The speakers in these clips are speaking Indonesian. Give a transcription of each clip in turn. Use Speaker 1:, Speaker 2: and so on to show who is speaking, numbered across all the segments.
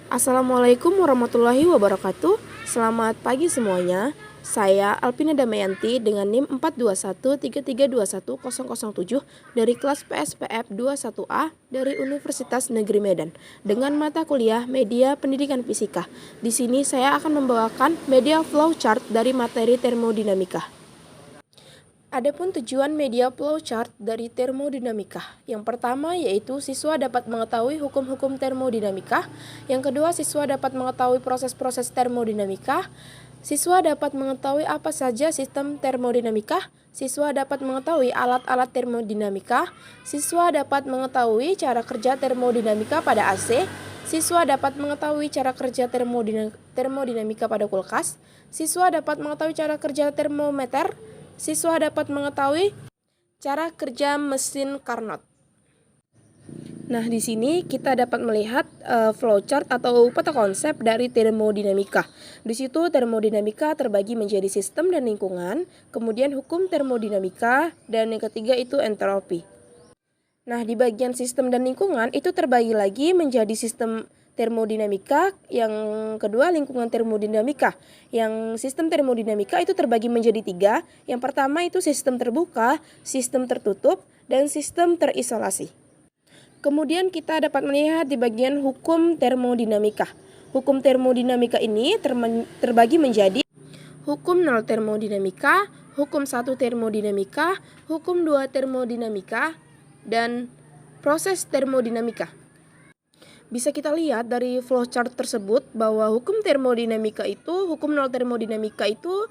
Speaker 1: Assalamualaikum warahmatullahi wabarakatuh. Selamat pagi semuanya. Saya Alpina Damayanti dengan NIM 42133210007 dari kelas PSPF 21A dari Universitas Negeri Medan dengan mata kuliah Media Pendidikan Fisika. Di sini saya akan membawakan media flowchart dari materi termodinamika. Adapun tujuan media flowchart dari termodinamika. Yang pertama yaitu siswa dapat mengetahui hukum-hukum termodinamika. Yang kedua, siswa dapat mengetahui proses-proses termodinamika. Siswa dapat mengetahui apa saja sistem termodinamika. Siswa dapat mengetahui alat-alat termodinamika. Siswa dapat mengetahui cara kerja termodinamika pada AC. Siswa dapat mengetahui cara kerja termodinamika pada kulkas. Siswa dapat mengetahui cara kerja termometer. Siswa dapat mengetahui cara kerja mesin Carnot. Nah, di sini kita dapat melihat flowchart atau peta konsep dari termodinamika. Di situ termodinamika terbagi menjadi sistem dan lingkungan, kemudian hukum termodinamika, dan yang ketiga itu entropi. Nah, di bagian sistem dan lingkungan itu terbagi lagi menjadi sistem termodinamika, yang kedua lingkungan termodinamika. Yang sistem termodinamika itu terbagi menjadi 3. Yang pertama itu sistem terbuka, sistem tertutup, dan sistem terisolasi. Kemudian kita dapat melihat di bagian hukum termodinamika. Hukum termodinamika ini terbagi menjadi hukum 0 termodinamika, hukum 1 termodinamika, hukum 2 termodinamika, dan proses termodinamika. Bisa kita lihat dari flowchart tersebut bahwa hukum termodinamika itu, hukum 0 termodinamika itu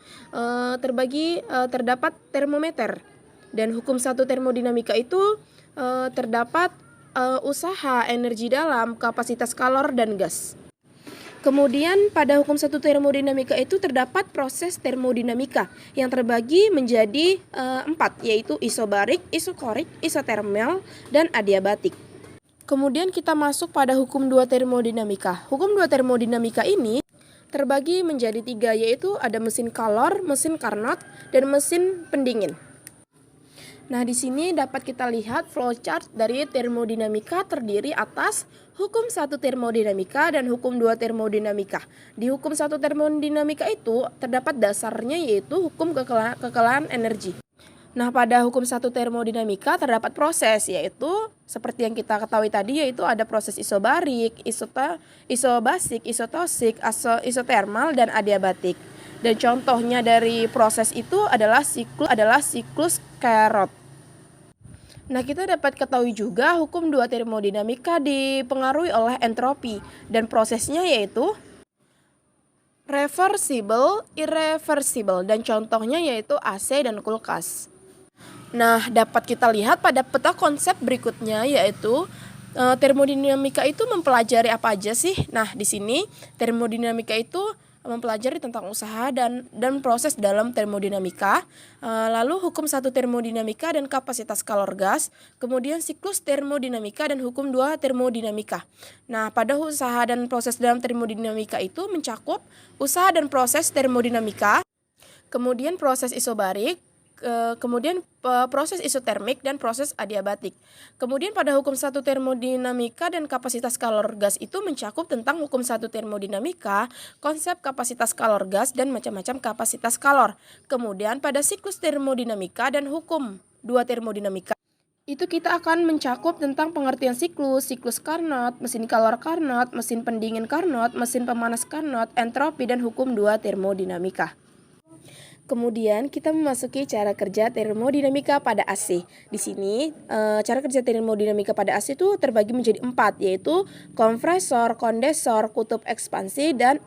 Speaker 1: terdapat termometer, dan hukum 1 termodinamika itu terdapat usaha energi dalam, kapasitas kalor dan gas. Kemudian pada hukum 1 termodinamika itu terdapat proses termodinamika yang terbagi menjadi 4, yaitu isobarik, isokorik, isotermal, dan adiabatik. Kemudian kita masuk pada hukum 2 termodinamika. Hukum 2 termodinamika ini terbagi menjadi 3, yaitu ada mesin kalor, mesin Carnot, dan mesin pendingin. Nah, di sini dapat kita lihat flowchart dari termodinamika terdiri atas hukum 1 termodinamika dan hukum 2 termodinamika. Di hukum 1 termodinamika itu terdapat dasarnya yaitu hukum kekalahan energi. Nah, pada hukum 1 termodinamika terdapat proses, yaitu seperti yang kita ketahui tadi, yaitu ada proses isobarik, isobasik, isotosik, isotermal, dan adiabatik. Dan contohnya dari proses itu adalah siklus Carnot. Nah, kita dapat ketahui juga hukum 2 termodinamika dipengaruhi oleh entropi, dan prosesnya yaitu reversible, irreversible, dan contohnya yaitu AC dan kulkas. Nah, dapat kita lihat pada peta konsep berikutnya yaitu termodinamika itu mempelajari apa aja sih? Nah, di sini termodinamika itu mempelajari tentang usaha dan proses dalam termodinamika, lalu hukum 1 termodinamika dan kapasitas kalor gas, kemudian siklus termodinamika dan hukum 2 termodinamika. Nah, pada usaha dan proses dalam termodinamika itu mencakup usaha dan proses termodinamika, kemudian proses isobarik, kemudian proses isotermik dan proses adiabatik. Kemudian pada hukum 1 termodinamika dan kapasitas kalor gas itu mencakup tentang hukum 1 termodinamika, konsep kapasitas kalor gas, dan macam-macam kapasitas kalor. Kemudian pada siklus termodinamika dan hukum 2 termodinamika itu kita akan mencakup tentang pengertian siklus Carnot, mesin kalor Carnot, mesin pendingin Carnot, mesin pemanas Carnot, entropi, dan hukum 2 termodinamika. Kemudian kita memasuki cara kerja termodinamika pada AC. Di sini cara kerja termodinamika pada AC itu terbagi menjadi 4, yaitu kompresor, kondensor, kutub ekspansi, dan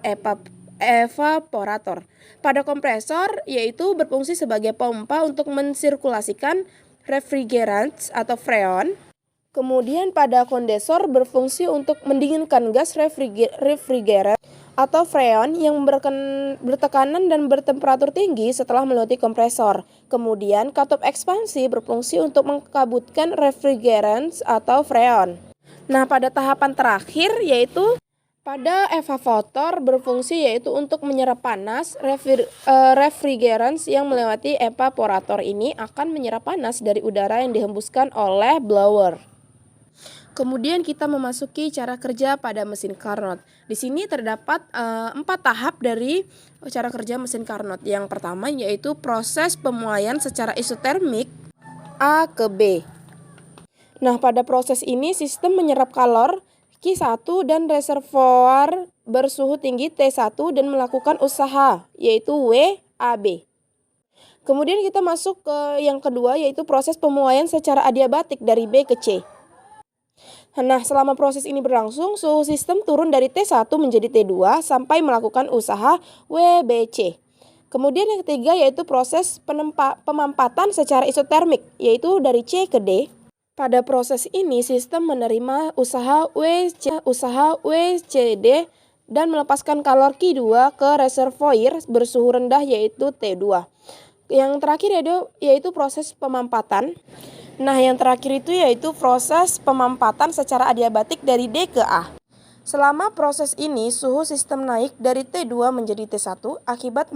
Speaker 1: evaporator. Pada kompresor yaitu berfungsi sebagai pompa untuk mensirkulasikan refrigerant atau freon. Kemudian pada kondensor berfungsi untuk mendinginkan gas refrigerant atau freon yang bertekanan dan bertemperatur tinggi setelah melewati kompresor. Kemudian katup ekspansi berfungsi untuk mengkabutkan refrigerant atau freon. Nah, pada tahapan terakhir yaitu pada evaporator berfungsi yaitu untuk menyerap panas. Refrigerant yang melewati evaporator ini akan menyerap panas dari udara yang dihembuskan oleh blower. Kemudian kita memasuki cara kerja pada mesin Carnot. Di sini terdapat 4 tahap dari cara kerja mesin Carnot. Yang pertama yaitu proses pemuaian secara isotermik A ke B. Nah, pada proses ini sistem menyerap kalor Q1 dan reservoir bersuhu tinggi T1 dan melakukan usaha yaitu WAB. Kemudian kita masuk ke yang kedua yaitu proses pemuaian secara adiabatik dari B ke C. Nah, selama proses ini berlangsung, suhu sistem turun dari T1 menjadi T2 sampai melakukan usaha WBC. Kemudian yang ketiga yaitu proses pemampatan secara isotermik, yaitu dari C ke D. Pada proses ini, sistem menerima usaha WCD dan melepaskan kalor Q2 ke reservoir bersuhu rendah yaitu T2. Yang terakhir yaitu proses pemampatan. Nah, yang terakhir itu yaitu proses pemampatan secara adiabatik dari D ke A. Selama proses ini, suhu sistem naik dari T2 menjadi T1 akibat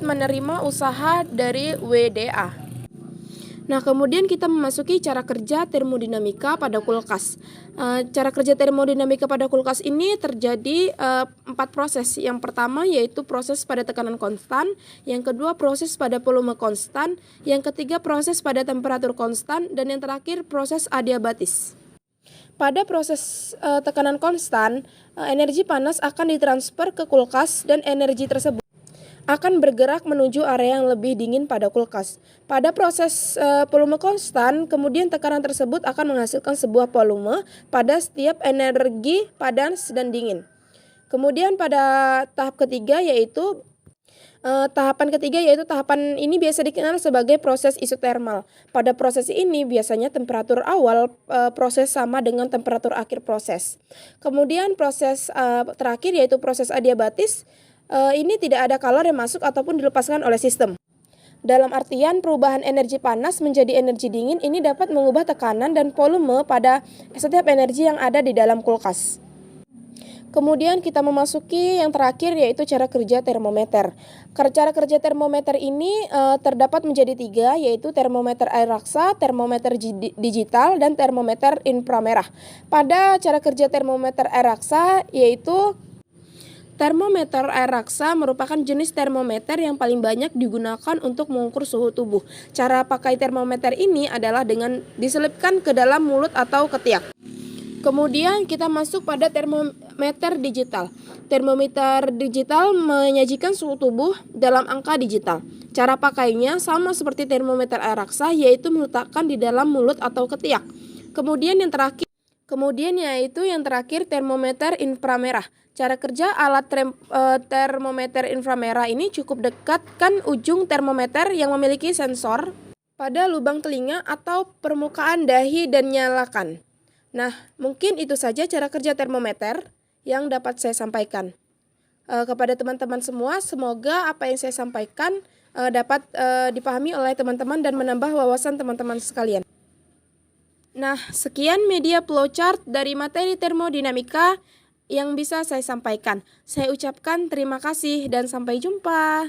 Speaker 1: menerima usaha dari WDA. Nah, kemudian kita memasuki cara kerja termodinamika pada kulkas. Cara kerja termodinamika pada kulkas ini terjadi 4 proses. Yang pertama yaitu proses pada tekanan konstan, yang kedua proses pada volume konstan, yang ketiga proses pada temperatur konstan, dan yang terakhir proses adiabatis. Pada proses tekanan konstan, energi panas akan ditransfer ke kulkas dan energi tersebut akan bergerak menuju area yang lebih dingin pada kulkas. Pada proses volume konstan, kemudian tekanan tersebut akan menghasilkan sebuah volume pada setiap energi panas dan dingin. Kemudian pada tahapan ini biasa dikenal sebagai proses isotermal. Pada proses ini biasanya temperatur awal proses sama dengan temperatur akhir proses. Kemudian proses terakhir yaitu proses adiabatis. Ini tidak ada kalor yang masuk ataupun dilepaskan oleh sistem. Dalam artian perubahan energi panas menjadi energi dingin ini dapat mengubah tekanan dan volume pada setiap energi yang ada di dalam kulkas. Kemudian kita memasuki yang terakhir yaitu cara kerja termometer. Cara kerja termometer ini terdapat menjadi 3 yaitu termometer air raksa, termometer digital, dan termometer inframerah. Pada cara kerja termometer air raksa yaitu termometer air raksa merupakan jenis termometer yang paling banyak digunakan untuk mengukur suhu tubuh. Cara pakai termometer ini adalah dengan diselipkan ke dalam mulut atau ketiak. Kemudian kita masuk pada termometer digital. Termometer digital menyajikan suhu tubuh dalam angka digital. Cara pakainya sama seperti termometer air raksa, yaitu meletakkan di dalam mulut atau ketiak. Kemudian yang terakhir termometer inframerah. Cara kerja alat termometer inframerah ini cukup dekatkan ujung termometer yang memiliki sensor pada lubang telinga atau permukaan dahi dan nyalakan. Nah, mungkin itu saja cara kerja termometer yang dapat saya sampaikan. Kepada teman-teman semua, semoga apa yang saya sampaikan dapat dipahami oleh teman-teman dan menambah wawasan teman-teman sekalian. Nah, sekian media flowchart dari materi termodinamika yang bisa saya sampaikan. Saya ucapkan terima kasih dan sampai jumpa.